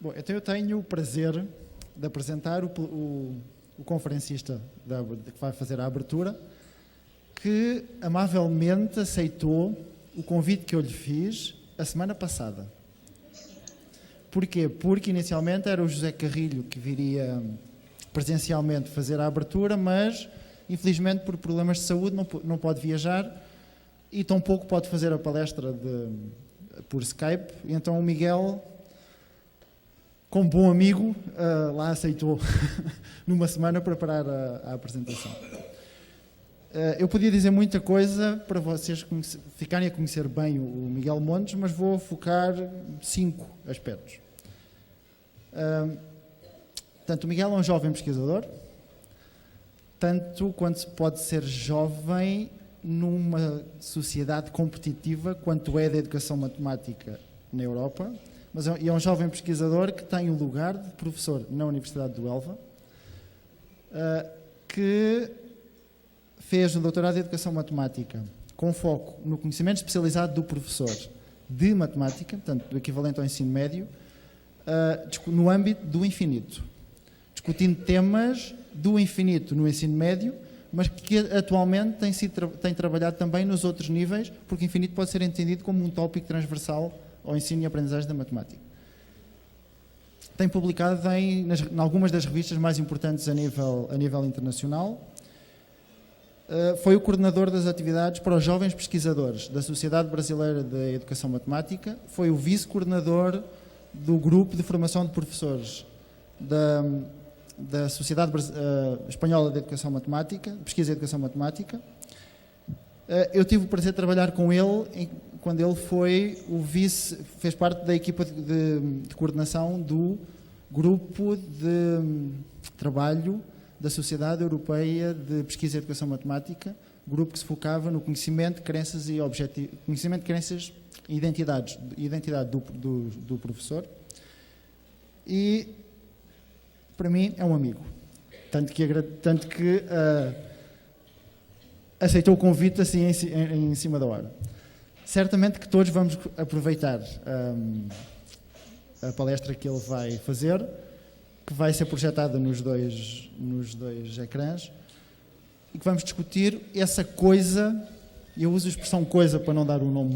Bom, então eu tenho o prazer de apresentar o conferencista que vai fazer a abertura, que amavelmente aceitou o convite que eu lhe fiz a semana passada. Porquê? Porque inicialmente era o José Carrilho que viria presencialmente fazer a abertura, mas infelizmente por problemas de saúde não pode viajar e tampouco pode fazer a palestra por Skype. E então o Miguel, como bom amigo, lá aceitou numa semana preparar a apresentação. Eu podia dizer muita coisa para vocês ficarem a conhecer bem o Miguel Montes, mas vou focar 5 aspectos. Portanto, o Miguel é um jovem pesquisador, tanto quanto se pode ser jovem numa sociedade competitiva quanto é da educação matemática na Europa, mas é um jovem pesquisador que tem o lugar de professor na Universidade do Elva, que fez um doutorado em Educação Matemática com foco no conhecimento especializado do professor de matemática, portanto, do equivalente ao ensino médio, no âmbito do infinito, discutindo temas do infinito no ensino médio, mas que atualmente tem trabalhado também nos outros níveis, porque infinito pode ser entendido como um tópico transversal ao ensino e aprendizagem da matemática. Tem publicado em algumas das revistas mais importantes a nível internacional. Foi o coordenador das atividades para os jovens pesquisadores da Sociedade Brasileira de Educação Matemática, foi o vice-coordenador do grupo de formação de professores da Sociedade Espanhola de Educação Matemática, Pesquisa e Educação Matemática. Eu tive o prazer de trabalhar com ele quando ele foi fez parte da equipa de coordenação do grupo de trabalho da Sociedade Europeia de Pesquisa e Educação Matemática, grupo que se focava no conhecimento, crenças e conhecimento, crenças e identidade do professor. E para mim é um amigo, tanto que aceitou o convite assim em cima da hora. Certamente que todos vamos aproveitar a palestra que ele vai fazer, que vai ser projetada nos dois ecrãs, e que vamos discutir essa coisa, e eu uso a expressão coisa para não dar um nome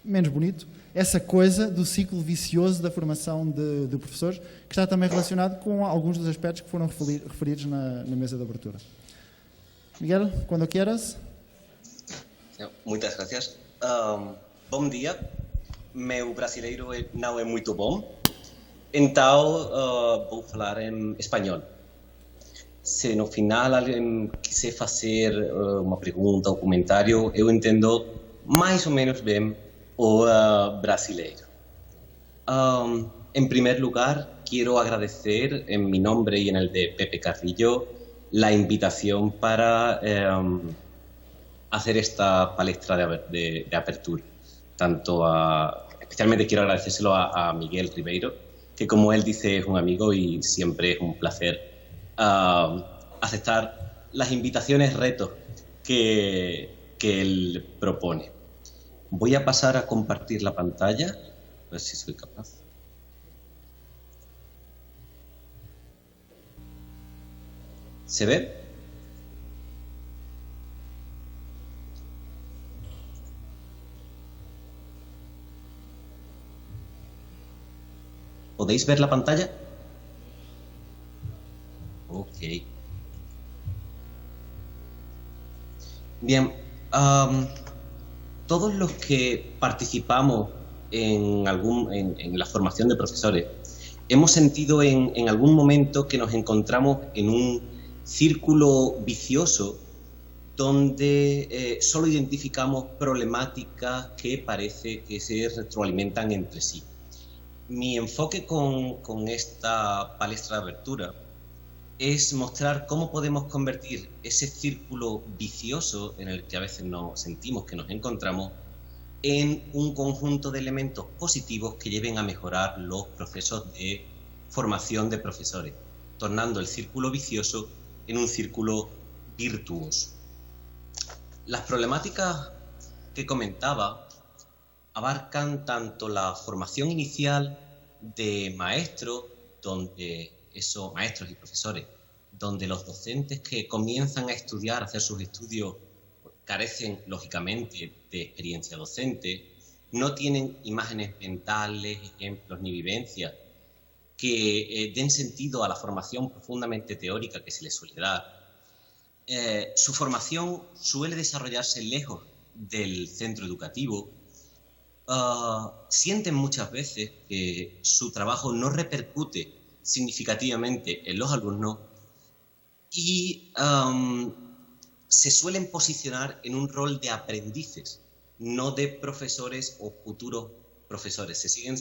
menos bonito, essa coisa do ciclo vicioso da formação de professores, que está também relacionado com alguns dos aspectos que foram referidos na mesa de abertura. Miguel, quando quieras. Muitas gracias. Bom dia. Meu brasileiro não é muito bom, então vou falar em espanhol. Se no final alguém quiser fazer uma pergunta ou comentário, eu entendo mais ou menos bem o brasileiro. En primer lugar, quiero agradecer en mi nombre y en el de Pepe Carrillo la invitación para hacer esta palestra de apertura. Especialmente quiero agradecérselo a Miguel Ribeiro, que como él dice es un amigo y siempre es un placer aceptar las invitaciones, retos que él propone. Voy a pasar a compartir la pantalla, a ver si soy capaz. ¿Se ve? ¿Podéis ver la pantalla? Ok. Bien. Todos los que participamos en la formación de profesores hemos sentido en algún momento que nos encontramos en un círculo vicioso donde solo identificamos problemáticas que parece que se retroalimentan entre sí. Mi enfoque con esta palestra de apertura es mostrar cómo podemos convertir ese círculo vicioso en el que a veces nos sentimos que nos encontramos en un conjunto de elementos positivos que lleven a mejorar los procesos de formación de profesores, tornando el círculo vicioso en un círculo virtuoso. Las problemáticas que comentaba abarcan tanto la formación inicial de maestros, donde esos maestros y profesores, donde los docentes que comienzan a estudiar, a hacer sus estudios, carecen lógicamente de experiencia docente, no tienen imágenes mentales, ejemplos ni vivencias que den sentido a la formación profundamente teórica que se les suele dar. Su formación suele desarrollarse lejos del centro educativo. Sienten muchas veces que su trabajo no repercute significativamente en los alumnos y se suelen posicionar en un rol de aprendices, no de profesores o futuros profesores. Se siguen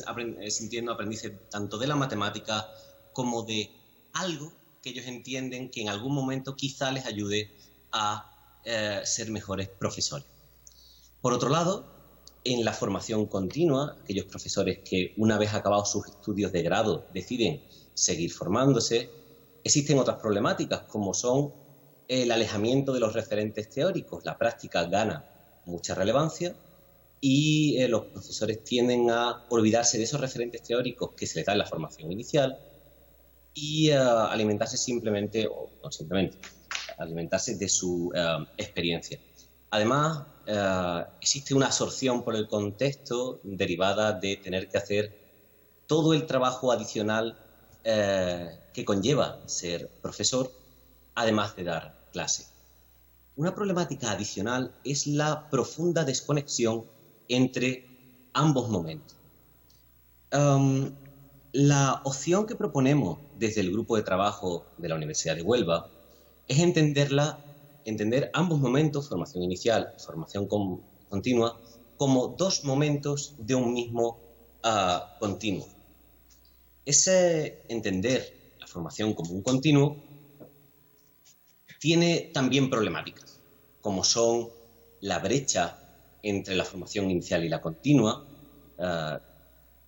sintiendo aprendices tanto de la matemática como de algo que ellos entienden que en algún momento quizá les ayude a ser mejores profesores. Por otro lado, en la formación continua, aquellos profesores que una vez acabados sus estudios de grado deciden seguir formándose, existen otras problemáticas como son el alejamiento de los referentes teóricos. La práctica gana mucha relevancia y los profesores tienden a olvidarse de esos referentes teóricos que se les da en la formación inicial y alimentarse simplemente, o no simplemente, alimentarse de su experiencia. Además, existe una absorción por el contexto derivada de tener que hacer todo el trabajo adicional que conlleva ser profesor, además de dar clase. Una problemática adicional es la profunda desconexión entre ambos momentos. La opción que proponemos desde el grupo de trabajo de la Universidad de Huelva es entender ambos momentos, formación inicial y formación continua, como dos momentos de un mismo continuo. Ese entender la formación como un continuo tiene también problemáticas, como son la brecha entre la formación inicial y la continua.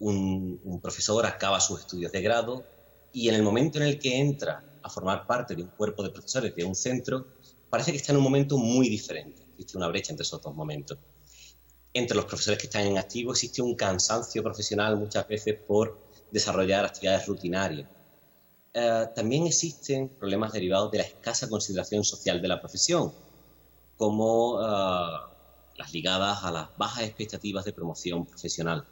Un profesor acaba sus estudios de grado y en el momento en el que entra a formar parte de un cuerpo de profesores de un centro, parece que está en un momento muy diferente. Existe una brecha entre esos dos momentos. Entre los profesores que están en activo existe un cansancio profesional muchas veces por desarrollar actividades rutinarias. También existen problemas derivados de la escasa consideración social de la profesión, como las ligadas a las bajas expectativas de promoción profesional.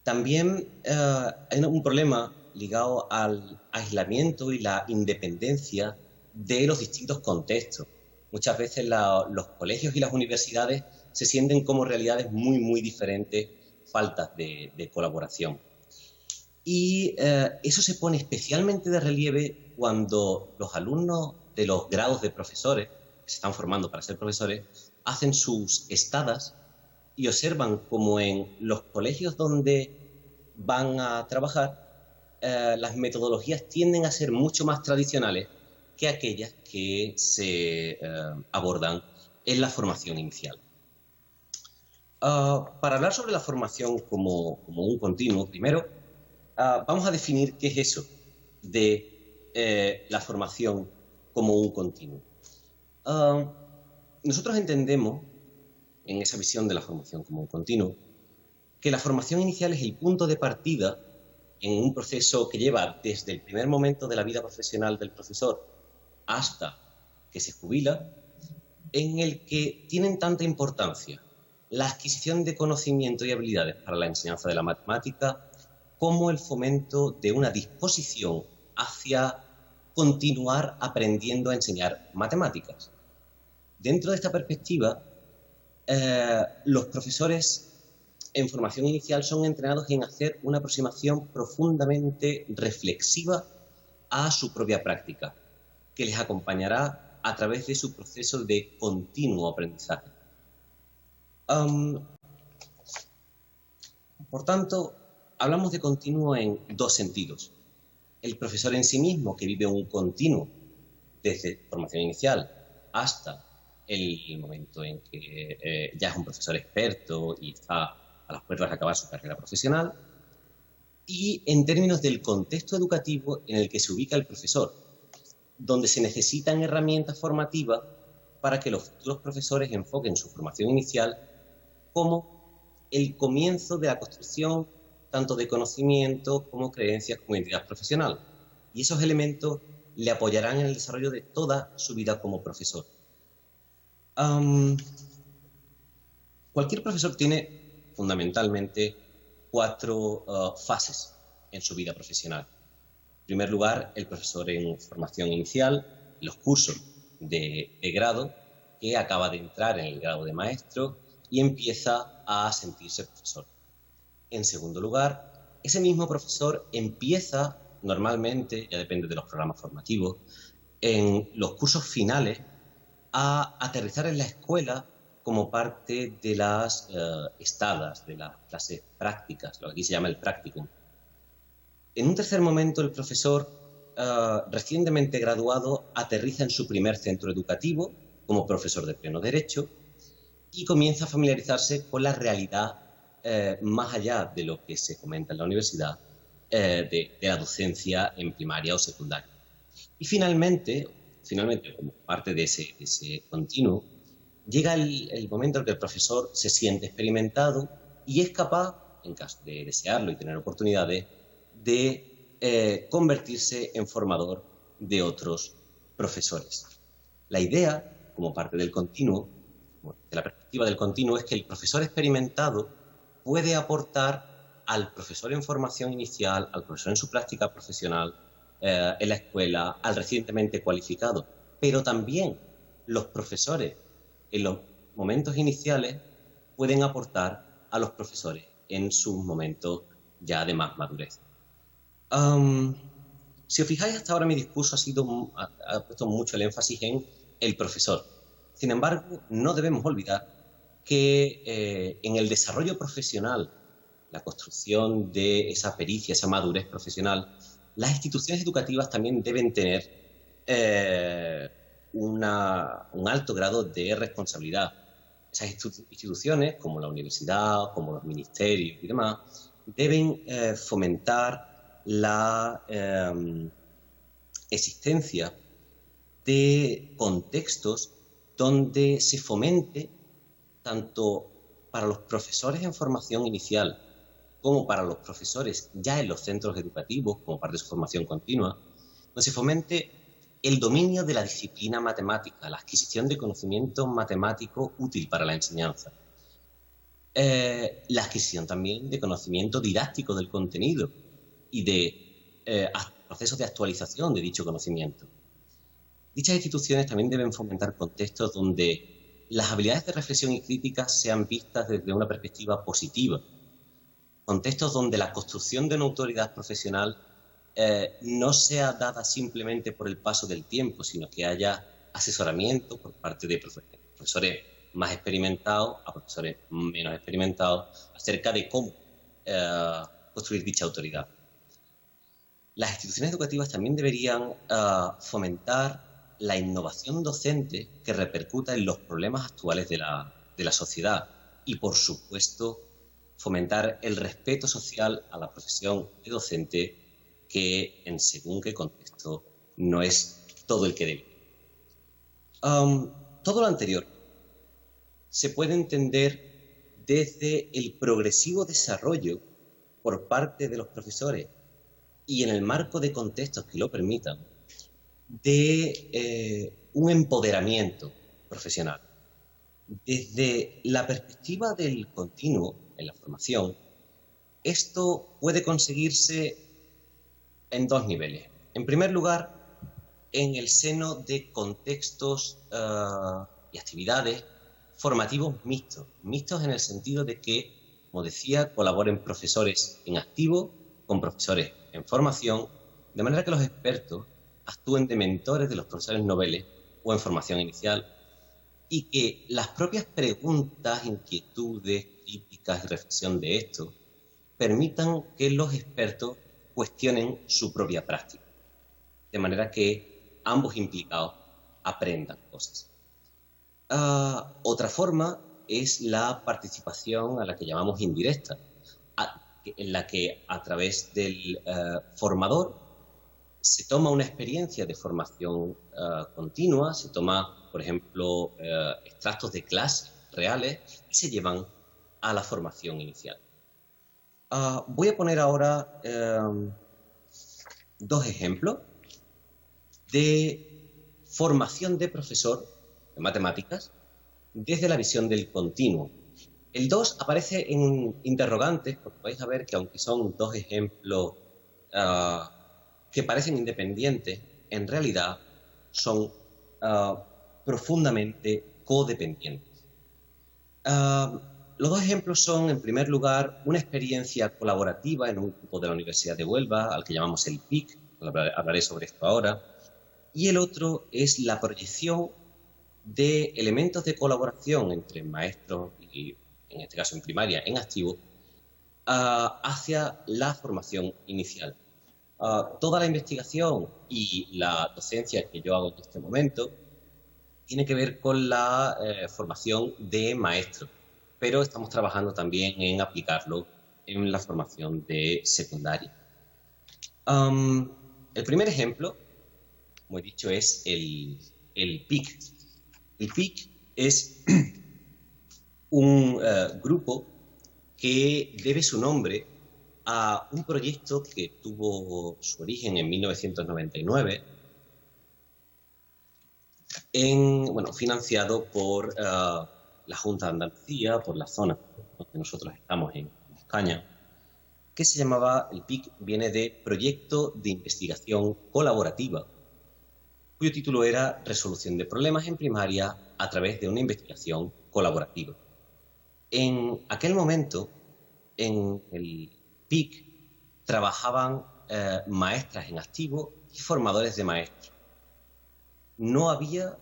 También hay un problema ligado al aislamiento y la independencia de los distintos contextos. Muchas veces los colegios y las universidades se sienten como realidades muy, muy diferentes, faltas de colaboración. Y eso se pone especialmente de relieve cuando los alumnos de los grados de profesores, que se están formando para ser profesores, hacen sus estadas y observan como en los colegios donde van a trabajar, las metodologías tienden a ser mucho más tradicionales que aquellas que se abordan en la formación inicial. Para hablar sobre la formación como un continuo, primero vamos a definir qué es eso de la formación como un continuo. Nosotros entendemos, en esa visión de la formación como un continuo, que la formación inicial es el punto de partida en un proceso que lleva desde el primer momento de la vida profesional del profesor hasta que se jubila, en el que tienen tanta importancia la adquisición de conocimiento y habilidades para la enseñanza de la matemática como el fomento de una disposición hacia continuar aprendiendo a enseñar matemáticas. Dentro de esta perspectiva, los profesores en formación inicial son entrenados en hacer una aproximación profundamente reflexiva a su propia práctica, que les acompañará a través de su proceso de continuo aprendizaje. Por tanto, hablamos de continuo en dos sentidos. El profesor en sí mismo, que vive un continuo desde formación inicial hasta el momento en que ya es un profesor experto y está a las puertas de acabar su carrera profesional, y en términos del contexto educativo en el que se ubica el profesor, donde se necesitan herramientas formativas para que los futuros profesores enfoquen su formación inicial como el comienzo de la construcción tanto de conocimiento como creencias como identidad profesional. Y esos elementos le apoyarán en el desarrollo de toda su vida como profesor. Cualquier profesor tiene fundamentalmente 4 fases en su vida profesional. En primer lugar, el profesor en formación inicial, los cursos de grado, que acaba de entrar en el grado de maestro y empieza a sentirse profesor. En segundo lugar, ese mismo profesor empieza normalmente, ya depende de los programas formativos, en los cursos finales a aterrizar en la escuela como parte de las estadas, de las clases prácticas, lo que aquí se llama el practicum. En un tercer momento, el profesor recientemente graduado aterriza en su primer centro educativo como profesor de pleno derecho y comienza a familiarizarse con la realidad más allá de lo que se comenta en la universidad de la docencia en primaria o secundaria. Y finalmente como parte de ese continuo, llega el momento en que el profesor se siente experimentado y es capaz, en caso de desearlo y tener oportunidades, de convertirse en formador de otros profesores. La idea, como parte del continuo, de la perspectiva del continuo, es que el profesor experimentado puede aportar al profesor en formación inicial, al profesor en su práctica profesional, en la escuela, al recientemente cualificado, pero también los profesores en los momentos iniciales pueden aportar a los profesores en sus momentos ya de más madurez. Si os fijáis, hasta ahora mi discurso ha puesto mucho el énfasis en el profesor. Sin embargo, no debemos olvidar que en el desarrollo profesional, la construcción de esa pericia, esa madurez profesional, las instituciones educativas también deben tener un alto grado de responsabilidad. Esas instituciones, como la universidad, como los ministerios y demás, deben fomentar la existencia de contextos donde se fomente, tanto para los profesores en formación inicial como para los profesores ya en los centros educativos, como parte de su formación continua, donde se fomente el dominio de la disciplina matemática, la adquisición de conocimiento matemático útil para la enseñanza. La adquisición también de conocimiento didáctico del contenido y de procesos de actualización de dicho conocimiento. Dichas instituciones también deben fomentar contextos donde las habilidades de reflexión y crítica sean vistas desde una perspectiva positiva. Contextos donde la construcción de una autoridad profesional no sea dada simplemente por el paso del tiempo, sino que haya asesoramiento por parte de profesores más experimentados a profesores menos experimentados acerca de cómo construir dicha autoridad. Las instituciones educativas también deberían fomentar la innovación docente que repercuta en los problemas actuales de la sociedad y, por supuesto, fomentar el respeto social a la profesión de docente, que en según qué contexto no es todo el que debe. Todo lo anterior se puede entender desde el progresivo desarrollo por parte de los profesores y en el marco de contextos que lo permitan de un empoderamiento profesional. Desde la perspectiva del continuo en la formación, esto puede conseguirse en 2 niveles. En primer lugar, en el seno de contextos y actividades formativos mixtos en el sentido de que, como decía, colaboren profesores en activo con profesores en formación, de manera que los expertos actúen de mentores de los profesores noveles o en formación inicial, y que las propias preguntas, inquietudes, críticas y reflexión de esto permitan que los expertos cuestionen su propia práctica, de manera que ambos implicados aprendan cosas. Otra forma es la participación a la que llamamos indirecta, en la que a través del formador se toma una experiencia de formación continua, se toma, por ejemplo, extractos de clases reales y se llevan a la formación inicial. Voy a poner ahora dos ejemplos de formación de profesor de matemáticas desde la visión del continuo. El 2 aparece en interrogantes, porque vais a ver que aunque son dos ejemplos que parecen independientes, en realidad son profundamente codependientes. Los dos ejemplos son, en primer lugar, una experiencia colaborativa en un grupo de la Universidad de Huelva, al que llamamos el PIC, hablaré sobre esto ahora, y el otro es la proyección de elementos de colaboración entre maestros y, en este caso en primaria, en activo, hacia la formación inicial. Toda la investigación y la docencia que yo hago en este momento tiene que ver con la formación de maestros, pero estamos trabajando también en aplicarlo en la formación de secundaria. El primer ejemplo, como he dicho, es el PIC. El PIC es un grupo que debe su nombre a un proyecto que tuvo su origen en 1999, financiado por la Junta de Andalucía, por la zona donde nosotros estamos en España, que se llamaba, el PIC viene de Proyecto de Investigación Colaborativa, cuyo título era Resolución de problemas en primaria a través de una investigación colaborativa. En aquel momento, en el PIC, trabajaban maestras en activo y formadores de maestros. No había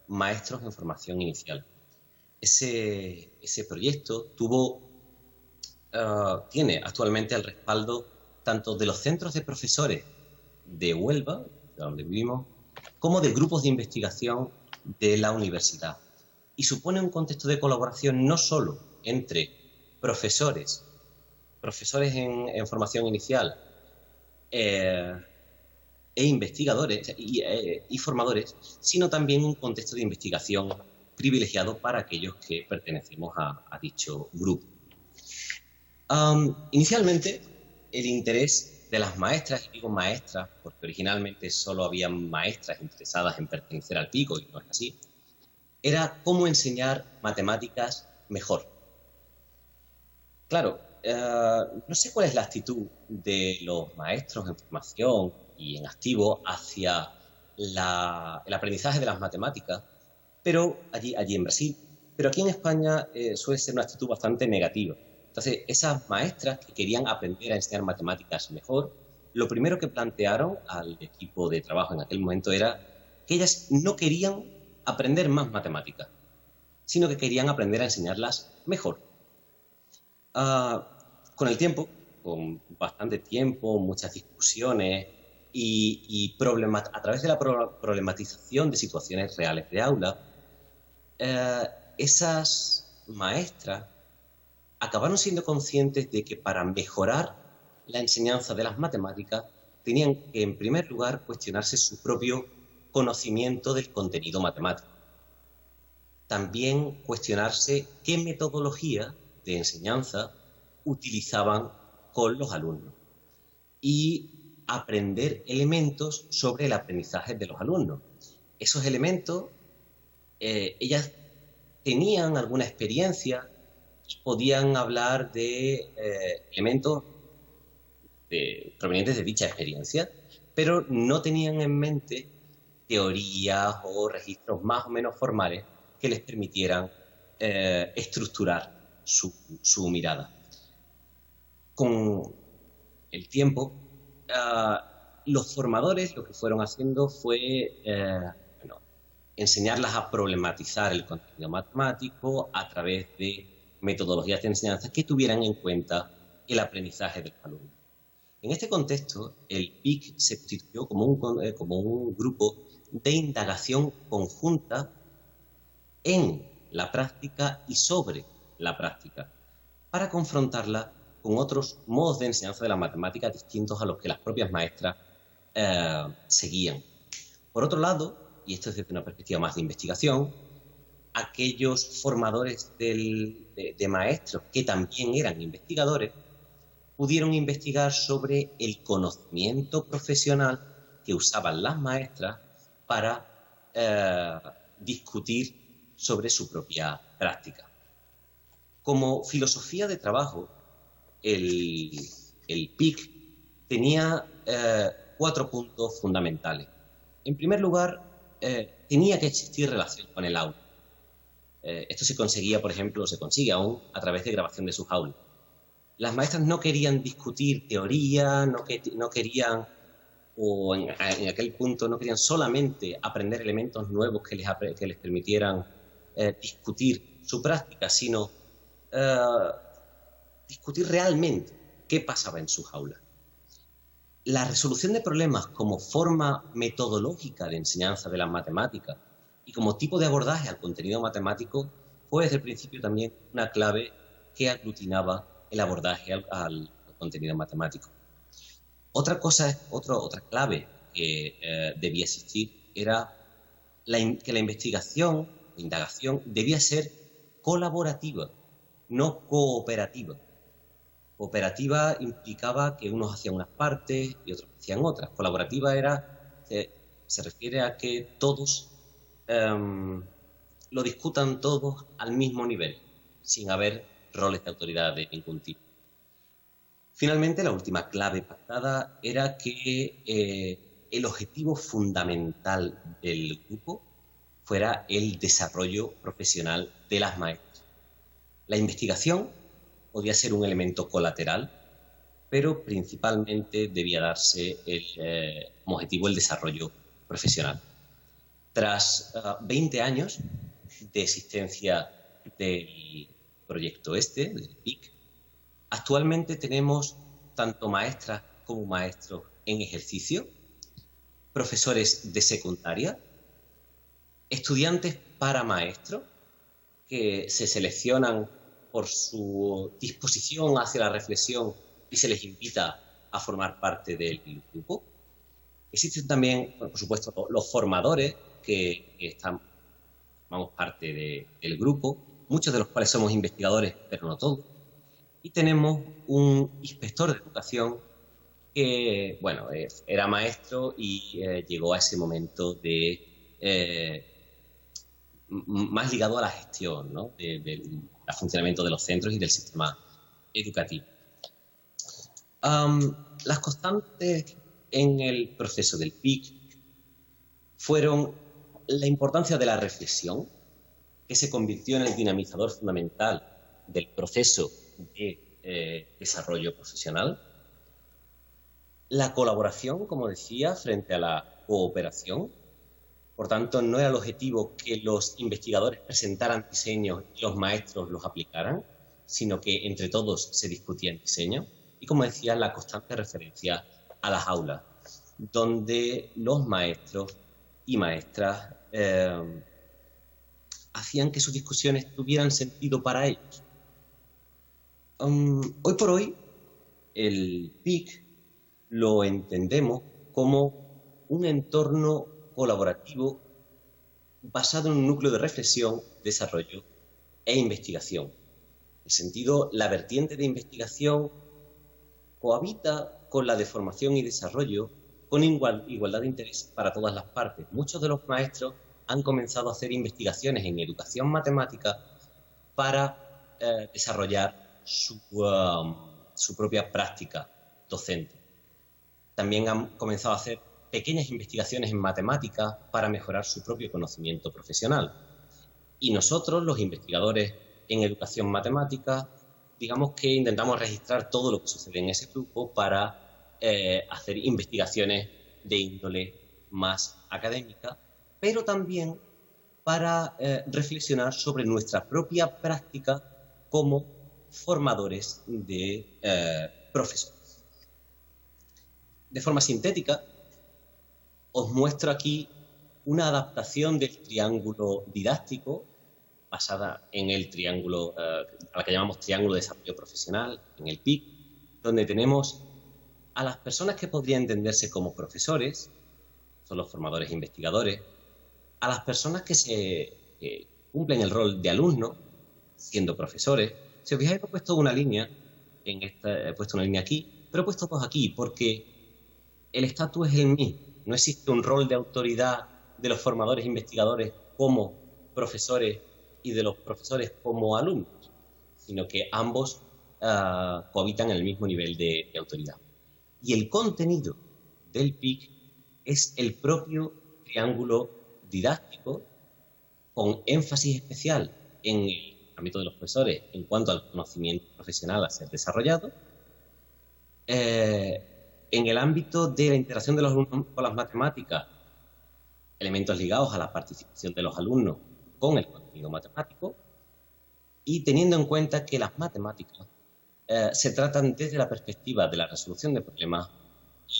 maestros en formación inicial. Ese proyecto tiene actualmente el respaldo tanto de los centros de profesores de Huelva, de donde vivimos, como de grupos de investigación de la universidad. Y supone un contexto de colaboración no solo entre profesores en formación inicial e investigadores y formadores, sino también un contexto de investigación privilegiado para aquellos que pertenecemos a dicho grupo. Inicialmente, el interés de las maestras, y digo maestras porque originalmente solo había maestras interesadas en pertenecer al PIC, y no es así, era cómo enseñar matemáticas mejor. Claro, no sé cuál es la actitud de los maestros en formación y en activo hacia el aprendizaje de las matemáticas, pero allí en Brasil, pero aquí en España suele ser una actitud bastante negativa. Entonces, esas maestras que querían aprender a enseñar matemáticas mejor, lo primero que plantearon al equipo de trabajo en aquel momento era que ellas no querían aprender más matemáticas, sino que querían aprender a enseñarlas mejor. Con el tiempo, con bastante tiempo, muchas discusiones y a través de la problematización de situaciones reales de aula, esas maestras acabaron siendo conscientes de que para mejorar la enseñanza de las matemáticas tenían que, en primer lugar, cuestionarse su propio conocimiento del contenido matemático. También cuestionarse qué metodología de enseñanza utilizaban con los alumnos y aprender elementos sobre el aprendizaje de los alumnos. Esos elementos, ellas tenían alguna experiencia, podían hablar de elementos provenientes de dicha experiencia, pero no tenían en mente teorías o registros más o menos formales que les permitieran estructurar su mirada. Con el tiempo, los formadores lo que fueron haciendo fue enseñarlas a problematizar el contenido matemático a través de metodologías de enseñanza que tuvieran en cuenta el aprendizaje del alumno. En este contexto, el PIC se constituyó como un grupo de indagación conjunta en la práctica y sobre la práctica, para confrontarla con otros modos de enseñanza de la matemática distintos a los que las propias maestras seguían. Por otro lado, y esto es desde una perspectiva más de investigación, aquellos formadores de maestros que también eran investigadores pudieron investigar sobre el conocimiento profesional que usaban las maestras para discutir sobre su propia práctica. Como filosofía de trabajo, el PIC tenía 4 puntos fundamentales. En primer lugar, tenía que existir relación con el aula. Esto se conseguía, por ejemplo, se consigue aún a través de grabación de sus aulas. Las maestras no querían discutir teoría, no querían, o en aquel punto no querían solamente aprender elementos nuevos que les permitieran discutir su práctica, sino discutir realmente qué pasaba en sus aulas. La resolución de problemas como forma metodológica de enseñanza de las matemáticas y como tipo de abordaje al contenido matemático fue desde el principio también una clave que aglutinaba el abordaje al contenido matemático. Otra clave que debía existir era que la investigación o indagación debía ser colaborativa, no cooperativa. Cooperativa implicaba que unos hacían unas partes y otros hacían otras. Colaborativa se refiere a que todos lo discutan todos al mismo nivel, sin haber roles de autoridad de ningún tipo. Finalmente, la última clave pactada era que el objetivo fundamental del grupo fuera el desarrollo profesioal de las maestras. La investigación podía ser un elemento colateral, pero principalmente debía darse como objetivo el desarrollo profesional. Tras 20 años de existencia del proyecto del PIC, actualmente tenemos tanto maestras como maestros en ejercicio, profesores de secundaria, estudiantes para maestros que se seleccionan por su disposición hacia la reflexión y se les invita a formar parte del grupo. Existen también, por supuesto, los formadores que formamos parte del grupo, muchos de los cuales somos investigadores, pero no todos. Y tenemos un inspector de educación que, bueno, era maestro y llegó a ese momento más ligado a la gestión, ¿no? del funcionamiento de los centros y del sistema educativo. Las constantes en el proceso del PIC fueron la importancia de la reflexión, que se convirtió en el dinamizador fundamental del proceso de desarrollo profesional, la colaboración, como decía, frente a la cooperación. Por tanto, no era el objetivo que los investigadores presentaran diseños y los maestros los aplicaran, sino que entre todos se discutía el diseño. Y como decía, la constante referencia a las aulas, donde los maestros y maestras hacían que sus discusiones tuvieran sentido para ellos. Hoy por hoy, el PIC lo entendemos como un entorno colaborativo basado en un núcleo de reflexión, desarrollo e investigación. En el sentido, la vertiente de investigación cohabita con la de formación y desarrollo con igualdad de interés para todas las partes. Muchos de los maestros han comenzado a hacer investigaciones en educación matemática para desarrollar su propia práctica docente. También han comenzado a hacer pequeñas investigaciones en matemáticas para mejorar su propio conocimiento profesional. Y nosotros, los investigadores en educación matemática, digamos que intentamos registrar todo lo que sucede en ese grupo para hacer investigaciones de índole más académica, pero también para reflexionar sobre nuestra propia práctica como formadores de profesores. De forma sintética, os muestro aquí una adaptación del triángulo didáctico basada en el triángulo, a la que llamamos triángulo de desarrollo profesional, en el PIC, donde tenemos a las personas que podrían entenderse como profesores, son los formadores e investigadores, a las personas cumplen el rol de alumnos, siendo profesores. Si os fijáis, he puesto una línea, he puesto una línea aquí, pero he puesto dos aquí, porque el estatus es el mismo. No existe un rol de autoridad de los formadores e investigadores como profesores y de los profesores como alumnos, sino que ambos cohabitan en el mismo nivel de autoridad. Y el contenido del PIC es el propio triángulo didáctico, con énfasis especial en el ámbito de los profesores en cuanto al conocimiento profesional a ser desarrollado, en el ámbito de la interacción de los alumnos con las matemáticas, elementos ligados a la participación de los alumnos con el contenido matemático, y teniendo en cuenta que las matemáticas se tratan desde la perspectiva de la resolución de problemas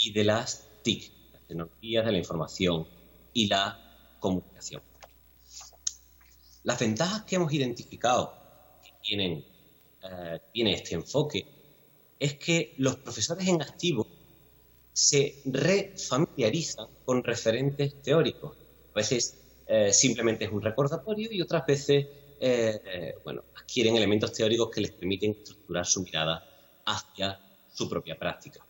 y de las TIC, las tecnologías de la información y la comunicación. Las ventajas que hemos identificado que tiene este enfoque es que los profesores en activo se refamiliarizan con referentes teóricos. A veces simplemente es un recordatorio y otras veces adquieren elementos teóricos que les permiten estructurar su mirada hacia su propia práctica.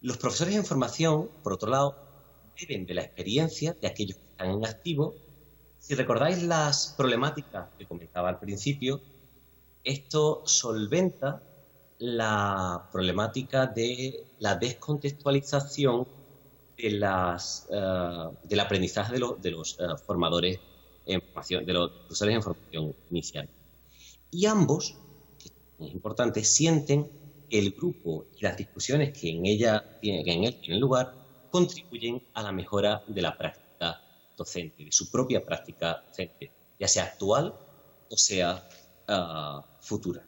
Los profesores en formación, por otro lado, beben de la experiencia de aquellos que están en activo. Si recordáis las problemáticas que comentaba al principio, esto solventa la problemática de la descontextualización del aprendizaje de los formadores en formación, de los profesores en formación inicial. Y ambos, que es importante, sienten que el grupo y las discusiones que en él tienen lugar contribuyen a la mejora de la práctica docente, de su propia práctica docente, ya sea actual o sea futura.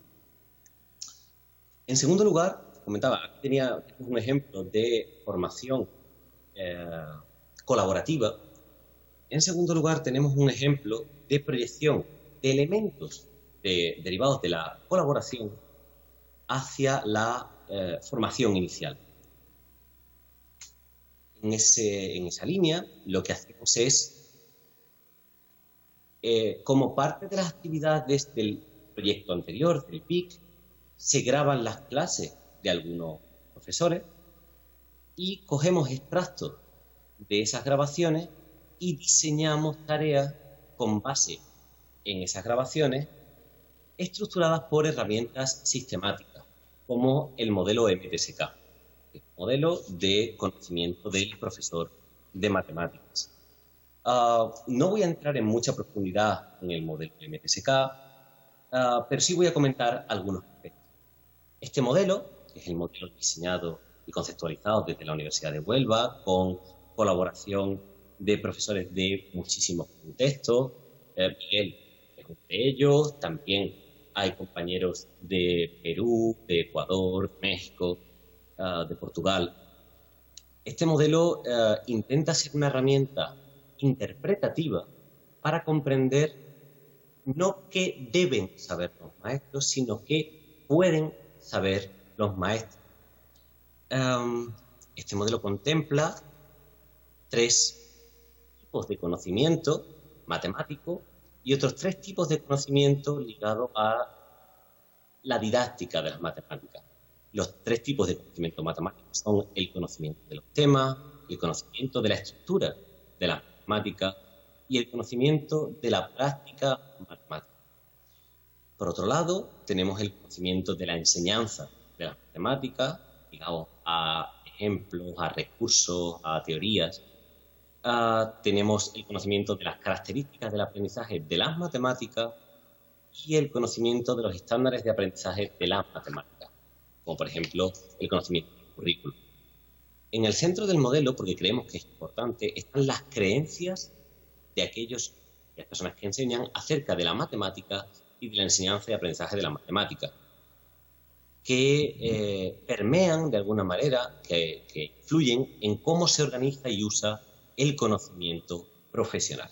En segundo lugar, comentaba, aquí tenía un ejemplo de formación colaborativa. En segundo lugar, tenemos un ejemplo de proyección de elementos derivados de la colaboración hacia la formación inicial. En esa línea, lo que hacemos es, como parte de las actividades del proyecto anterior, del PIC, se graban las clases de algunos profesores y cogemos extractos de esas grabaciones y diseñamos tareas con base en esas grabaciones estructuradas por herramientas sistemáticas, como el modelo MTSK, el modelo de conocimiento del profesor de matemáticas. No voy a entrar en mucha profundidad en el modelo MTSK, pero sí voy a comentar algunos aspectos. Este modelo, que es el modelo diseñado y conceptualizado desde la Universidad de Huelva, con colaboración de profesores de muchísimos contextos. Miguel es uno de ellos, también hay compañeros de Perú, de Ecuador, México, de Portugal. Este modelo intenta ser una herramienta interpretativa para comprender no qué deben saber los maestros, sino qué pueden saber los maestros. Este modelo contempla 3 tipos de conocimiento matemático y otros 3 tipos de conocimiento ligados a la didáctica de las matemáticas. Los 3 tipos de conocimiento matemático son el conocimiento de los temas, el conocimiento de la estructura de la matemática y el conocimiento de la práctica matemática. Por otro lado, tenemos el conocimiento de la enseñanza de las matemáticas, ligado a ejemplos, a recursos, a teorías. Tenemos el conocimiento de las características del aprendizaje de las matemáticas y el conocimiento de los estándares de aprendizaje de las matemáticas, como por ejemplo el conocimiento del currículum. En el centro del modelo, porque creemos que es importante, están las creencias de las personas que enseñan acerca de la matemática y de la enseñanza y aprendizaje de la matemática, que permean de alguna manera, que influyen en cómo se organiza y usa el conocimiento profesional.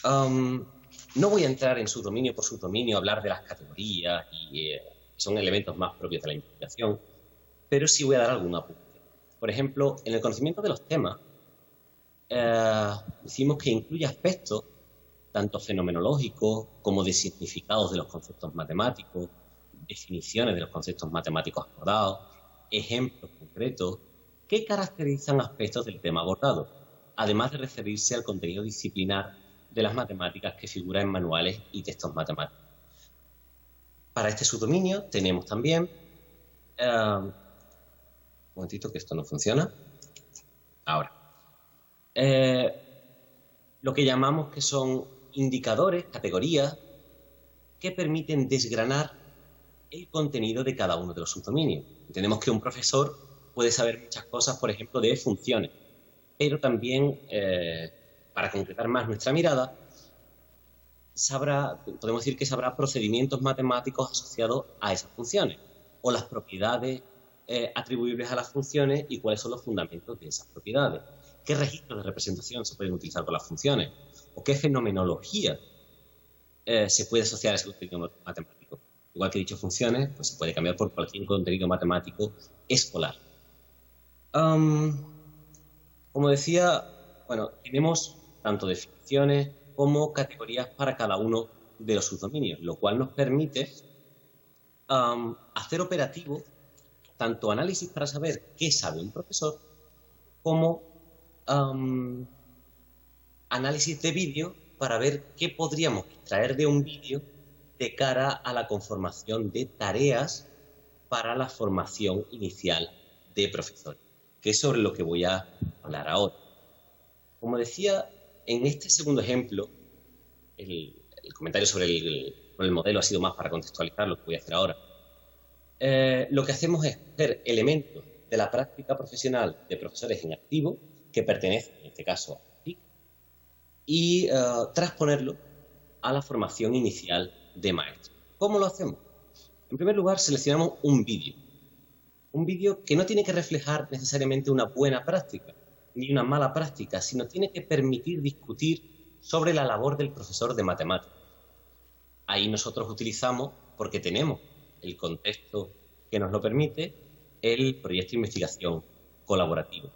No voy a entrar en subdominio por subdominio, hablar de las categorías, son elementos más propios de la investigación, pero sí voy a dar algún apunte. Por ejemplo, en el conocimiento de los temas, decimos que incluye aspectos tanto fenomenológicos como de significados de los conceptos matemáticos, definiciones de los conceptos matemáticos abordados, ejemplos concretos que caracterizan aspectos del tema abordado, además de referirse al contenido disciplinar de las matemáticas que figura en manuales y textos matemáticos. Para este subdominio tenemos también, un momentito que esto no funciona, ahora, lo que llamamos que son indicadores, categorías, que permiten desgranar el contenido de cada uno de los subdominios. Entendemos que un profesor puede saber muchas cosas, por ejemplo, de funciones, pero también, para concretar más nuestra mirada, podemos decir que sabrá procedimientos matemáticos asociados a esas funciones, o las propiedades atribuibles a las funciones y cuáles son los fundamentos de esas propiedades. ¿Qué registros de representación se pueden utilizar con las funciones? ¿O qué fenomenología se puede asociar a ese contenido matemático? Igual que he dicho funciones, pues se puede cambiar por cualquier contenido matemático escolar. Como decía, bueno, tenemos tanto definiciones como categorías para cada uno de los subdominios, lo cual nos permite hacer operativo tanto análisis para saber qué sabe un profesor como análisis de vídeo para ver qué podríamos extraer de un vídeo de cara a la conformación de tareas para la formación inicial de profesores, que es sobre lo que voy a hablar ahora. Como decía, en este segundo ejemplo, el comentario sobre el modelo ha sido más para contextualizar lo que voy a hacer ahora. Lo que hacemos es ver elementos de la práctica profesional de profesores en activo, que pertenecen, en este caso, a TIC, y transponerlo a la formación inicial de maestros. ¿Cómo lo hacemos? En primer lugar, seleccionamos un vídeo que no tiene que reflejar necesariamente una buena práctica ni una mala práctica, sino tiene que permitir discutir sobre la labor del profesor de matemáticas. Ahí nosotros utilizamos, porque tenemos el contexto que nos lo permite, el proyecto de investigación colaborativo.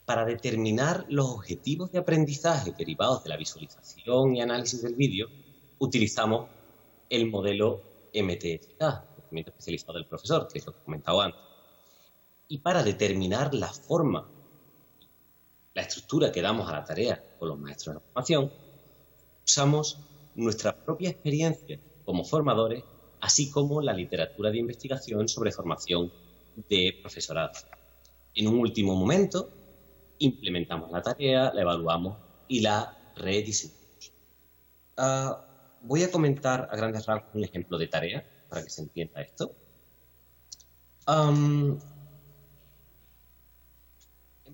Para determinar los objetivos de aprendizaje derivados de la visualización y análisis del vídeo, utilizamos el modelo MTSK, Movimiento Especializado del Profesor, que es lo que he comentado antes. Y para determinar la forma, la estructura que damos a la tarea con los maestros de la formación, usamos nuestra propia experiencia como formadores, así como la literatura de investigación sobre formación de profesorado. En un último momento, implementamos la tarea, la evaluamos y la rediseñamos. Voy a comentar a grandes rasgos un ejemplo de tarea para que se entienda esto. En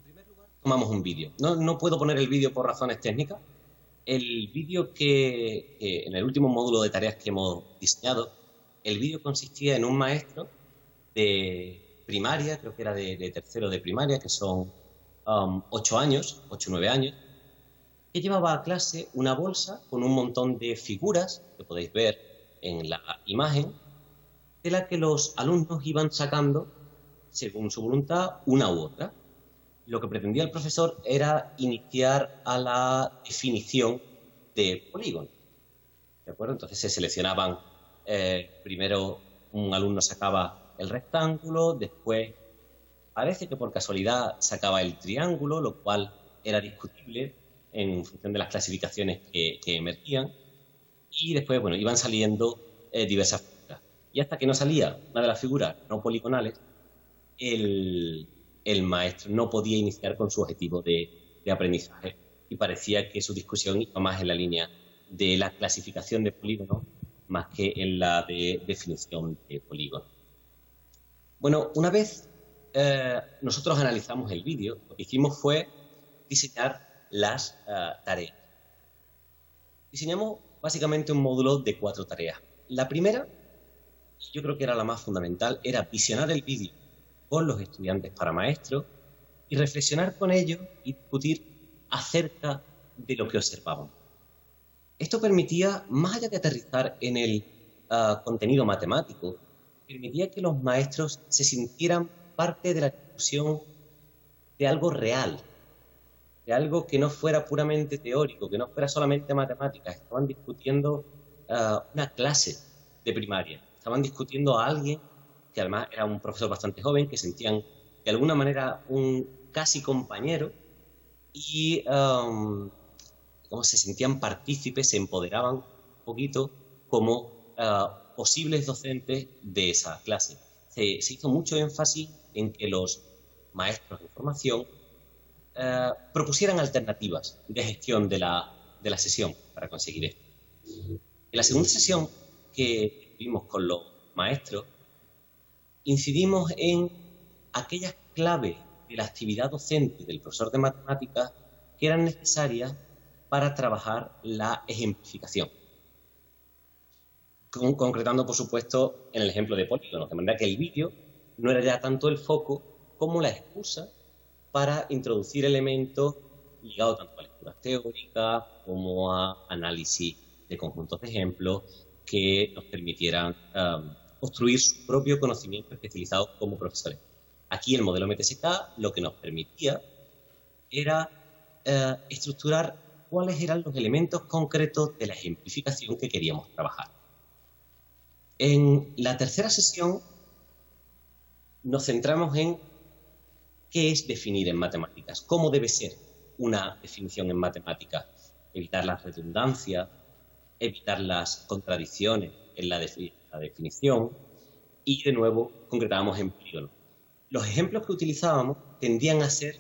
primer lugar, tomamos un vídeo. No puedo poner el vídeo por razones técnicas. El vídeo que en el último módulo de tareas que hemos diseñado, el vídeo consistía en un maestro de primaria, creo que era de tercero de primaria, que son 8 años, 8 o 9 años, que llevaba a clase una bolsa con un montón de figuras, que podéis ver en la imagen, de la que los alumnos iban sacando, según su voluntad, una u otra. Lo que pretendía el profesor era iniciar a la definición de polígonos. ¿De acuerdo? Entonces se seleccionaban, primero un alumno sacaba el rectángulo, después parece que por casualidad sacaba el triángulo, lo cual era discutible en función de las clasificaciones que emergían, y después, bueno, iban saliendo diversas figuras. Y hasta que no salía una de las figuras no poligonales, el maestro no podía iniciar con su objetivo de aprendizaje, y parecía que su discusión iba más en la línea de la clasificación de polígonos más que en la de definición de polígonos. Bueno, una vez nosotros analizamos el vídeo, lo que hicimos fue diseñar las tareas. Diseñamos básicamente un módulo de 4 tareas. La primera, yo creo que era la más fundamental, era visionar el vídeo con los estudiantes para maestros y reflexionar con ellos y discutir acerca de lo que observaban. Esto permitía, más allá de aterrizar en el contenido matemático, permitía que los maestros se sintieran parte de la discusión de algo real, de algo que no fuera puramente teórico, que no fuera solamente matemáticas. Estaban discutiendo una clase de primaria. Estaban discutiendo a alguien que además era un profesor bastante joven, que sentían de alguna manera un casi compañero y como se sentían partícipes, se empoderaban un poquito como posibles docentes de esa clase. Se hizo mucho énfasis en que los maestros de formación propusieran alternativas de gestión de la sesión para conseguir esto. En la segunda sesión que tuvimos con los maestros, incidimos en aquellas claves de la actividad docente del profesor de matemáticas que eran necesarias para trabajar la ejemplificación. Concretando, por supuesto, en el ejemplo de polígonos, de manera que el vídeo no era ya tanto el foco como la excusa para introducir elementos ligados tanto a lecturas teóricas como a análisis de conjuntos de ejemplos que nos permitieran construir su propio conocimiento especializado como profesores. Aquí el modelo MTSK lo que nos permitía era estructurar cuáles eran los elementos concretos de la ejemplificación que queríamos trabajar. En la tercera sesión nos centramos en qué es definir en matemáticas, cómo debe ser una definición en matemáticas, evitar las redundancias, evitar las contradicciones en la definición y, de nuevo, concretábamos en polígonos. Los ejemplos que utilizábamos tendían a ser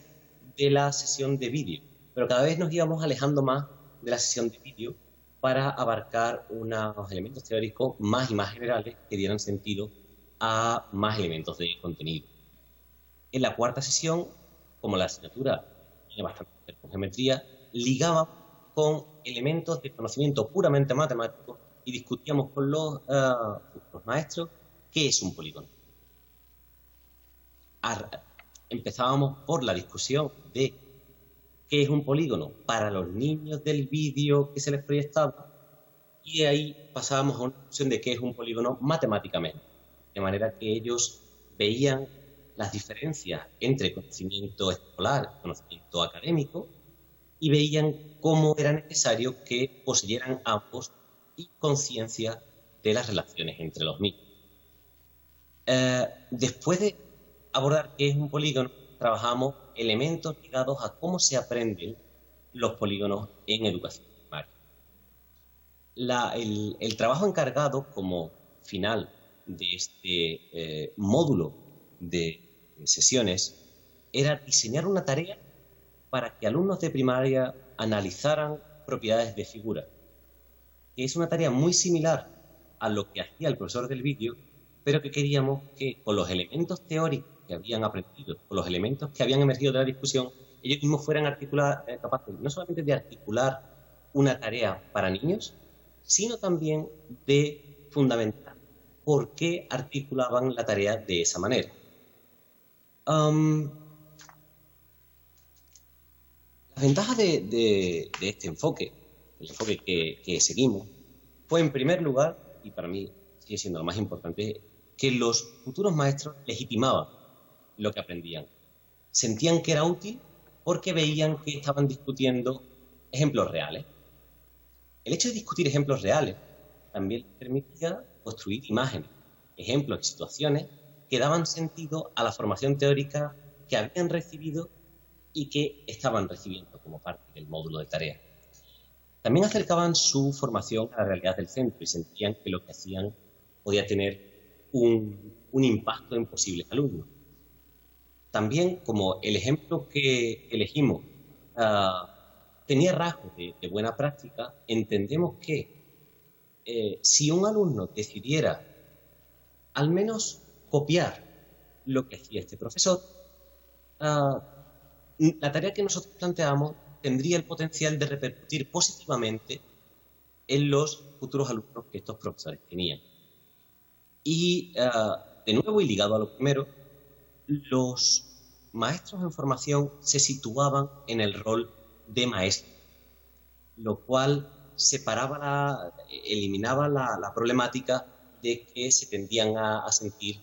de la sesión de vídeo, pero cada vez nos íbamos alejando más de la sesión de vídeo para abarcar unos elementos teóricos más y más generales que dieran sentido a más elementos de contenido. En la cuarta sesión, como la asignatura tiene bastante que ver con geometría, ligaba con elementos de conocimiento puramente matemático y discutíamos con los maestros qué es un polígono. Empezábamos por la discusión de qué es un polígono para los niños del vídeo que se les proyectaba y de ahí pasábamos a una discusión de qué es un polígono matemáticamente, de manera que ellos veían las diferencias entre conocimiento escolar y conocimiento académico y veían cómo era necesario que poseyeran ambos y conciencia de las relaciones entre los mismos. Después de abordar qué es un polígono, trabajamos elementos ligados a cómo se aprenden los polígonos en educación primaria. El trabajo encargado como final de este módulo de sesiones era diseñar una tarea para que alumnos de primaria analizaran propiedades de figuras, que es una tarea muy similar a lo que hacía el profesor del vídeo, pero que queríamos que con los elementos teóricos que habían aprendido, con los elementos que habían emergido de la discusión, ellos mismos fueran capaces no solamente de articular una tarea para niños, sino también de fundamentar por qué articulaban la tarea de esa manera. Las ventajas de este enfoque, el enfoque que seguimos, fue en primer lugar, y para mí sigue siendo lo más importante, que los futuros maestros legitimaban lo que aprendían. Sentían que era útil porque veían que estaban discutiendo ejemplos reales. El hecho de discutir ejemplos reales también permitía construir imágenes, ejemplos y situaciones que daban sentido a la formación teórica que habían recibido y que estaban recibiendo como parte del módulo de tarea. También acercaban su formación a la realidad del centro y sentían que lo que hacían podía tener un impacto en posibles alumnos. También, como el ejemplo que elegimos tenía rasgos de buena práctica, entendemos que si un alumno decidiera al menos copiar lo que hacía este profesor, la tarea que nosotros planteamos tendría el potencial de repercutir positivamente en los futuros alumnos que estos profesores tenían. Y, de nuevo, y ligado a lo primero, los maestros en formación se situaban en el rol de maestro, lo cual eliminaba la problemática de que se tendían a sentir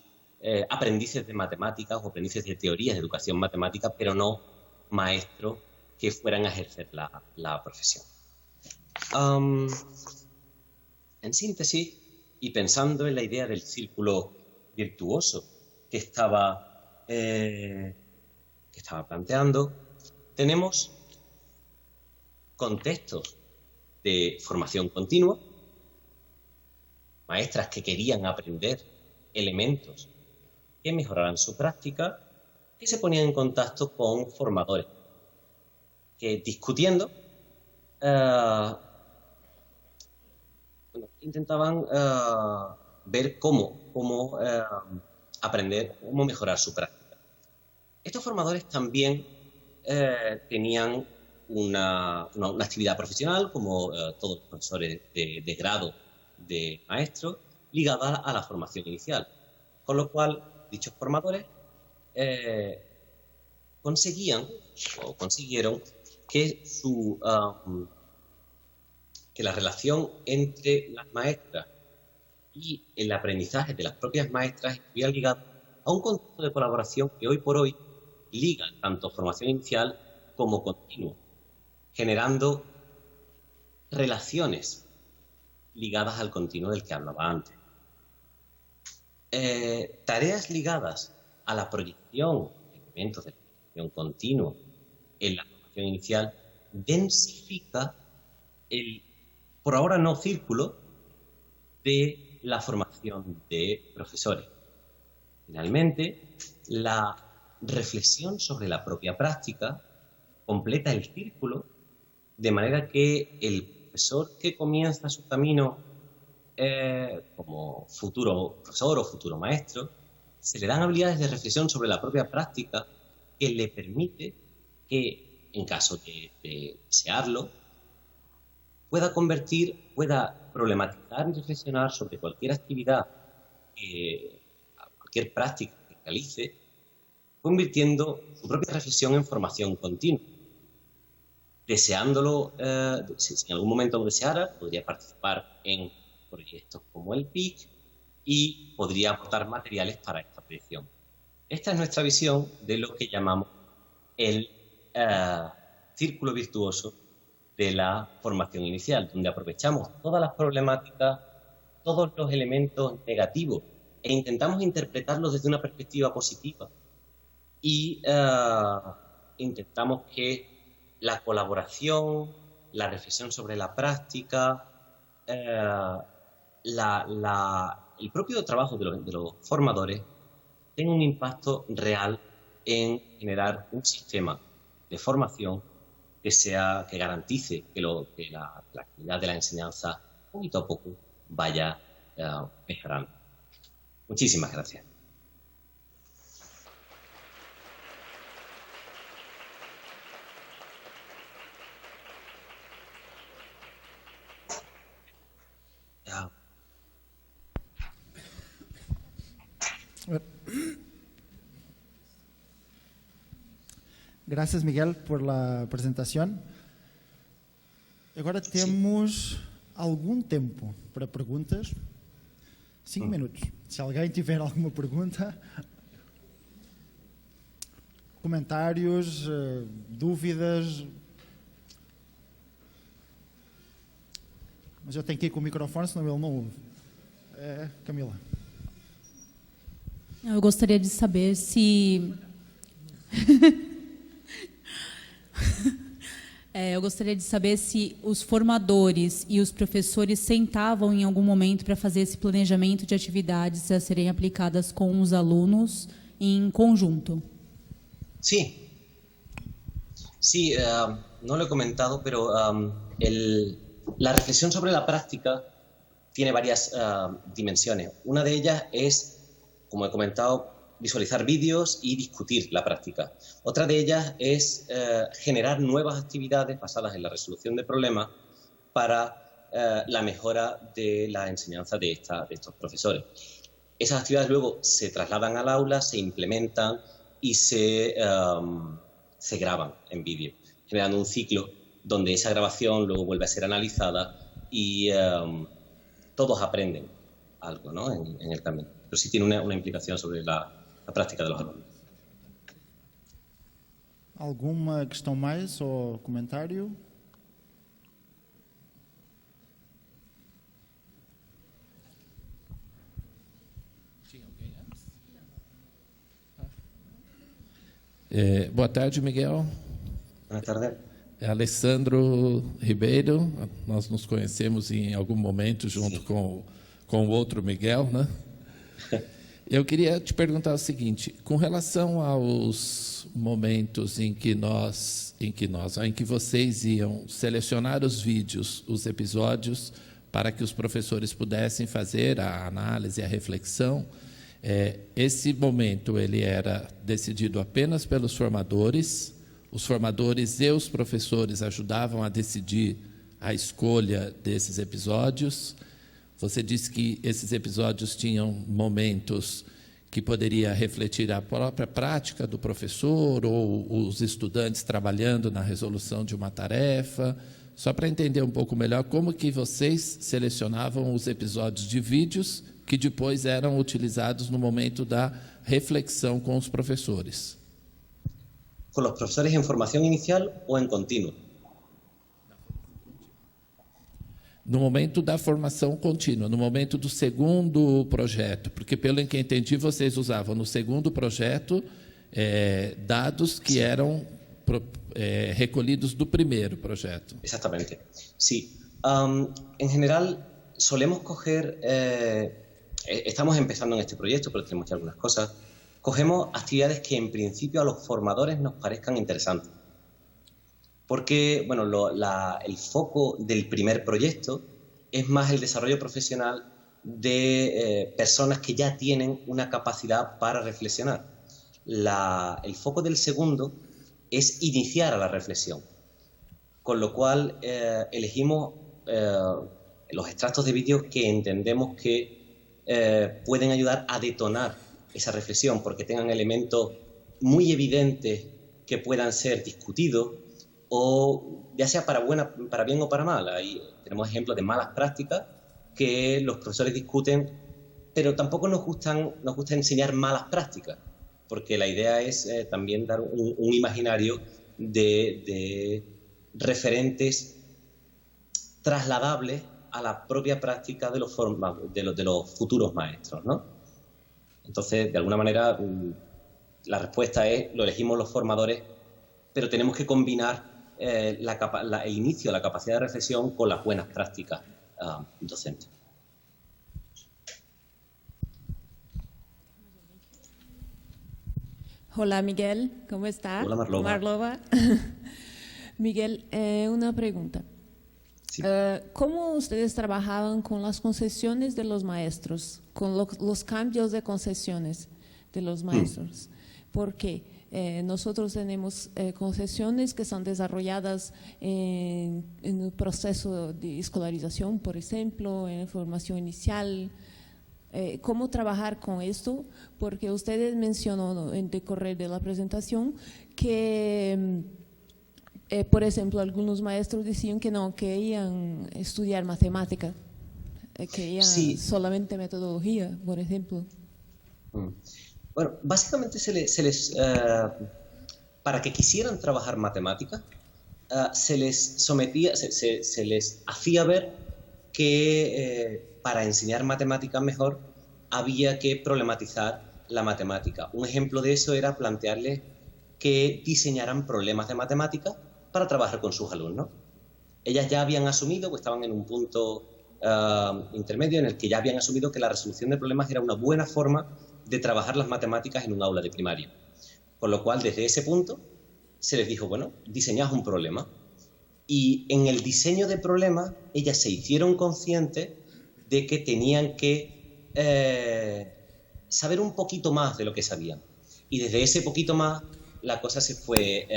aprendices de matemáticas o aprendices de teorías de educación matemática, pero no maestros que fueran a ejercer la profesión. En síntesis, y pensando en la idea del círculo virtuoso que estaba planteando, tenemos contextos de formación continua, maestras que querían aprender elementos que mejoraran su práctica, que se ponían en contacto con formadores, que discutiendo intentaban ver cómo aprender, cómo mejorar su práctica. Estos formadores también tenían una actividad profesional, como todos los profesores de grado de maestro, ligada a la formación inicial. Con lo cual, dichos formadores consiguieron que la relación entre las maestras y el aprendizaje de las propias maestras estuviera ligado a un concepto de colaboración que hoy por hoy liga tanto formación inicial como continua, generando relaciones ligadas al continuo del que hablaba antes. Tareas ligadas a la proyección de elementos de formación continua en la formación inicial densifica el, por ahora no círculo, de la formación de profesores. Finalmente, la reflexión sobre la propia práctica completa el círculo, de manera que el profesor que comienza su camino como futuro profesor o futuro maestro, se le dan habilidades de reflexión sobre la propia práctica que le permite que, en caso de desearlo, pueda problematizar y reflexionar sobre cualquier actividad, cualquier práctica que realice, convirtiendo su propia reflexión en formación continua. Deseándolo, si en algún momento lo deseara, podría participar en proyectos como el PIC y podría aportar materiales para esta proyección. Esta es nuestra visión de lo que llamamos el círculo virtuoso de la formación inicial, donde aprovechamos todas las problemáticas, todos los elementos negativos e intentamos interpretarlos desde una perspectiva positiva y intentamos que la colaboración, la reflexión sobre la práctica, el propio trabajo de los formadores tenga un impacto real en generar un sistema de formación que garantice que la actividad de la enseñanza, poquito a poco, vaya mejorando. Muchísimas gracias. Gracias, Miguel, por la apresentação. Agora temos algum tempo para perguntas. 5 minutos. Se alguém tiver alguma pergunta, comentários, dúvidas. Mas eu tenho que ir com o microfone, senão ele não ouve. Camila. Eu gostaria de saber se... eu gostaria de saber se os formadores e os professores sentavam em algum momento para fazer esse planejamento de atividades a serem aplicadas com os alunos em conjunto. Sí, no lo he comentado, pero la reflexión sobre la práctica tiene varias dimensiones. Una de ellas es, como he comentado, visualizar vídeos y discutir la práctica. Otra de ellas es generar nuevas actividades basadas en la resolución de problemas para la mejora de la enseñanza de estos profesores. Esas actividades luego se trasladan al aula, se implementan y se graban en vídeo, generando un ciclo donde esa grabación luego vuelve a ser analizada y todos aprenden algo, ¿no?, en el camino. Pero sí tiene una implicación sobre la práctica de los alumnos. Alguma questão mais ou comentário? Boa tarde, Miguel. Buenas tardes. É Alessandro Ribeiro. Nós nos conhecemos em algum momento junto com o outro Miguel, né? Eu queria te perguntar o seguinte: com relação aos momentos em que vocês iam selecionar os vídeos, os episódios, para que os professores pudessem fazer a análise, a reflexão, esse momento ele era decidido apenas pelos formadores. Os formadores e os professores ajudavam a decidir a escolha desses episódios. Você disse que esses episódios tinham momentos que poderia refletir a própria prática do professor ou os estudantes trabalhando na resolução de uma tarefa. Só para entender um pouco melhor como que vocês selecionavam os episódios de vídeos que depois eram utilizados no momento da reflexão com os professores. ¿Con los profesores en formación inicial o en continuo? No momento da formação contínua, no momento do segundo projeto, porque pelo que entendi, vocês usavam no segundo projeto dados que eram recolhidos do primeiro projeto. Exactamente, sí. En general solemos coger, estamos empezando en este proyecto, pero tenemos ya algunas cosas, cogemos actividades que en principio a los formadores nos parezcan interesantes. Porque bueno, el foco del primer proyecto es más el desarrollo profesional de personas que ya tienen una capacidad para reflexionar. El foco del segundo es iniciar a la reflexión, con lo cual elegimos los extractos de vídeo que entendemos que pueden ayudar a detonar esa reflexión, porque tengan elementos muy evidentes que puedan ser discutidos, o ya sea para bien o para mal. Ahí tenemos ejemplos de malas prácticas que los profesores discuten, pero tampoco nos gusta enseñar malas prácticas, porque la idea es también dar un imaginario de referentes trasladables a la propia práctica de los futuros maestros, ¿no? Entonces, de alguna manera, la respuesta es, lo elegimos los formadores, pero tenemos que combinar el inicio, la capacidad de reflexión con las buenas prácticas docentes. Hola Miguel, ¿cómo está? Hola Marlova. Miguel, una pregunta. Sí. ¿Cómo ustedes trabajaban con las concesiones de los maestros, con los cambios de concesiones de los maestros? Porque nosotros tenemos concesiones que son desarrolladas en el proceso de escolarización, por ejemplo, en la formación inicial. ¿Cómo trabajar con esto? Porque ustedes mencionó en decorrer de la presentación que, por ejemplo, algunos maestros decían que no querían estudiar matemática, querían solamente metodología, por ejemplo. Bueno, básicamente para que quisieran trabajar matemáticas, se les sometía, se les hacía ver que para enseñar matemáticas mejor había que problematizar la matemática. Un ejemplo de eso era plantearles que diseñaran problemas de matemáticas para trabajar con sus alumnos. Ellas ya habían asumido, pues estaban en un punto intermedio en el que ya habían asumido que la resolución de problemas era una buena forma de trabajar las matemáticas en un aula de primaria. Con lo cual, desde ese punto, se les dijo, bueno, diseñad un problema. Y en el diseño de problemas, ellas se hicieron conscientes de que tenían que saber un poquito más de lo que sabían. Y desde ese poquito más, la cosa se fue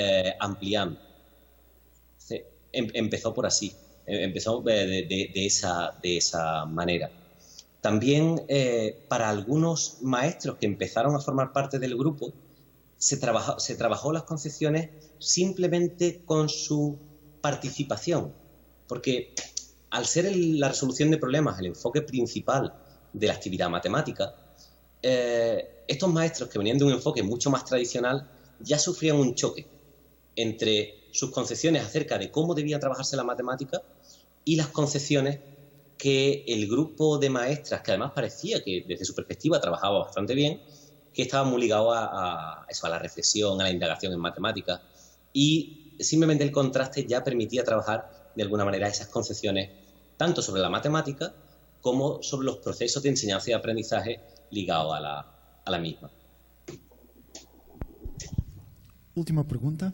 ampliando. Empezó por así, empezó de esa manera. También para algunos maestros que empezaron a formar parte del grupo, se trabajó las concepciones simplemente con su participación, porque al ser la resolución de problemas el enfoque principal de la actividad matemática, estos maestros que venían de un enfoque mucho más tradicional ya sufrían un choque, entre sus concepciones acerca de cómo debía trabajarse la matemática y las concepciones que el grupo de maestras, que además parecía que desde su perspectiva trabajaba bastante bien, que estaba muy ligado a la reflexión, a la indagación en matemáticas, y simplemente el contraste ya permitía trabajar de alguna manera esas concepciones tanto sobre la matemática como sobre los procesos de enseñanza y aprendizaje ligados a la misma. Última pregunta.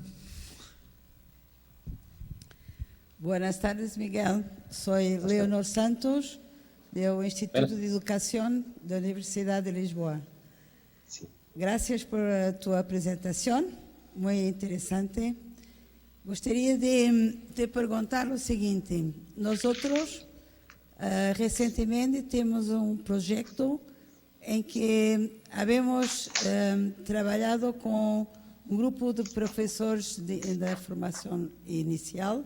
Buenas tardes, Miguel. Soy Leonor Santos, del Instituto de Educación de la Universidad de Lisboa. Sí. Gracias por tu presentación, muy interesante. Gostaria de te perguntar o seguinte: nosotros recentemente temos projeto em que habemos trabalhado com grupo de professores da formação inicial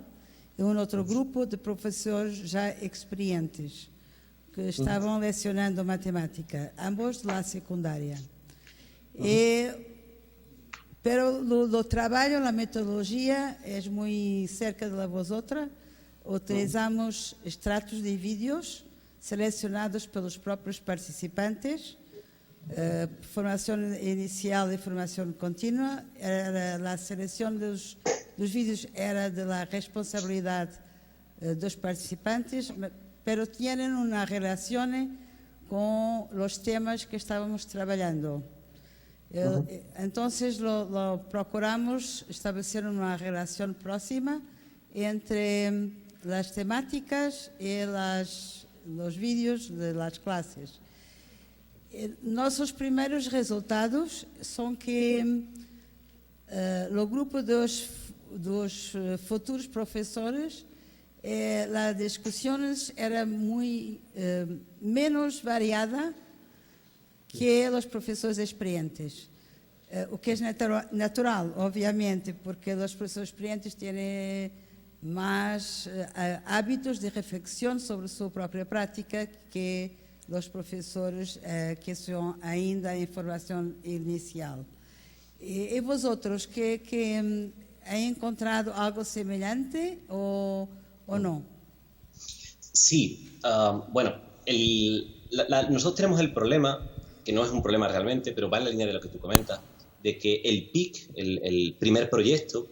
e outro grupo de professores já experientes que estavam lecionando matemática, ambos de la secundária. Pero o trabalho, a metodologia é muito cerca de vosotras. Utilizamos extratos de vídeos selecionados pelos próprios participantes, formação inicial e formação contínua. A seleção dos vídeos era da responsabilidade dos participantes, pero tienen uma relação com os temas que estávamos trabalhando. Entonces lo procuramos establecer una relación próxima entre las temáticas y los vídeos de las clases. Nossos primeiros resultados são que o grupo dos futuros professores, as discussões era muito menos variada que os professores experientes. O que é natural, obviamente, porque os professores experientes têm mais hábitos de reflexão sobre a sua própria prática que os professores que são ainda em formação inicial. E vosotros, que han encontrado algo semelhante ou não? Sí, bueno, nosotros tenemos el problema, que no es un problema realmente, pero va en la línea de lo que tú comentas, de que el PIC, el primer proyecto,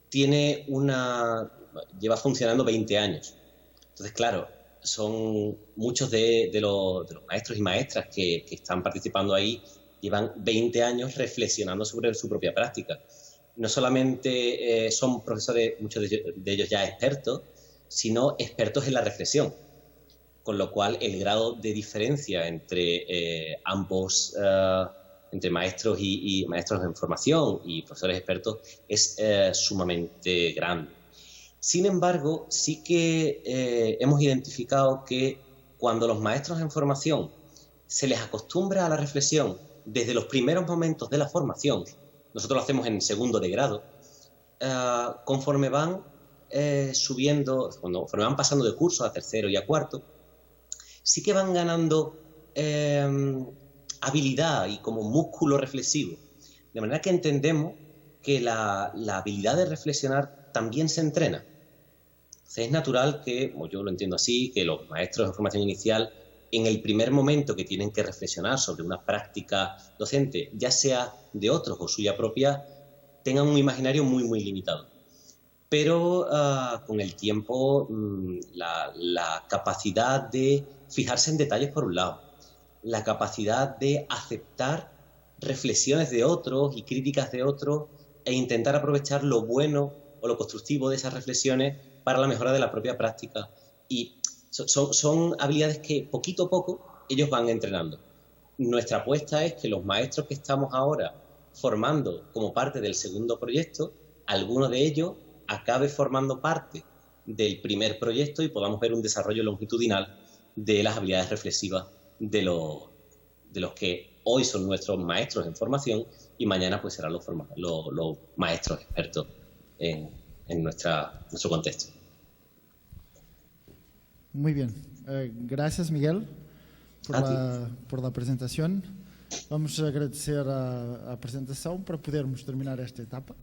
lleva funcionando 20 años. Entonces, claro, son muchos de los maestros y maestras que están participando ahí, llevan 20 años reflexionando sobre su propia práctica. No solamente son profesores, muchos de ellos ya expertos, sino expertos en la reflexión. Con lo cual el grado de diferencia entre ambos, entre maestros y maestros en formación y profesores expertos es sumamente grande. Sin embargo, sí que hemos identificado que cuando los maestros en formación se les acostumbra a la reflexión desde los primeros momentos de la formación, nosotros lo hacemos en segundo de grado, conforme van subiendo, conforme van pasando de curso a tercero y a cuarto, sí que van ganando habilidad y como músculo reflexivo. De manera que entendemos que la habilidad de reflexionar también se entrena. Entonces es natural que, como yo lo entiendo así, que los maestros de formación inicial, en el primer momento que tienen que reflexionar sobre una práctica docente, ya sea de otros o suya propia, tengan un imaginario muy, muy limitado. Pero con el tiempo la capacidad de fijarse en detalles por un lado, la capacidad de aceptar reflexiones de otros y críticas de otros e intentar aprovechar lo bueno o lo constructivo de esas reflexiones para la mejora de la propia práctica. Y son habilidades que poquito a poco ellos van entrenando. Nuestra apuesta es que los maestros que estamos ahora formando como parte del segundo proyecto, alguno de ellos acabe formando parte del primer proyecto y podamos ver un desarrollo longitudinal de las habilidades reflexivas de los que hoy son nuestros maestros en formación y mañana pues serán los maestros expertos en nuestro contexto. Muy bien. Gracias, Miguel, por la presentación. Vamos a agradecer a presentação para podermos terminar esta etapa.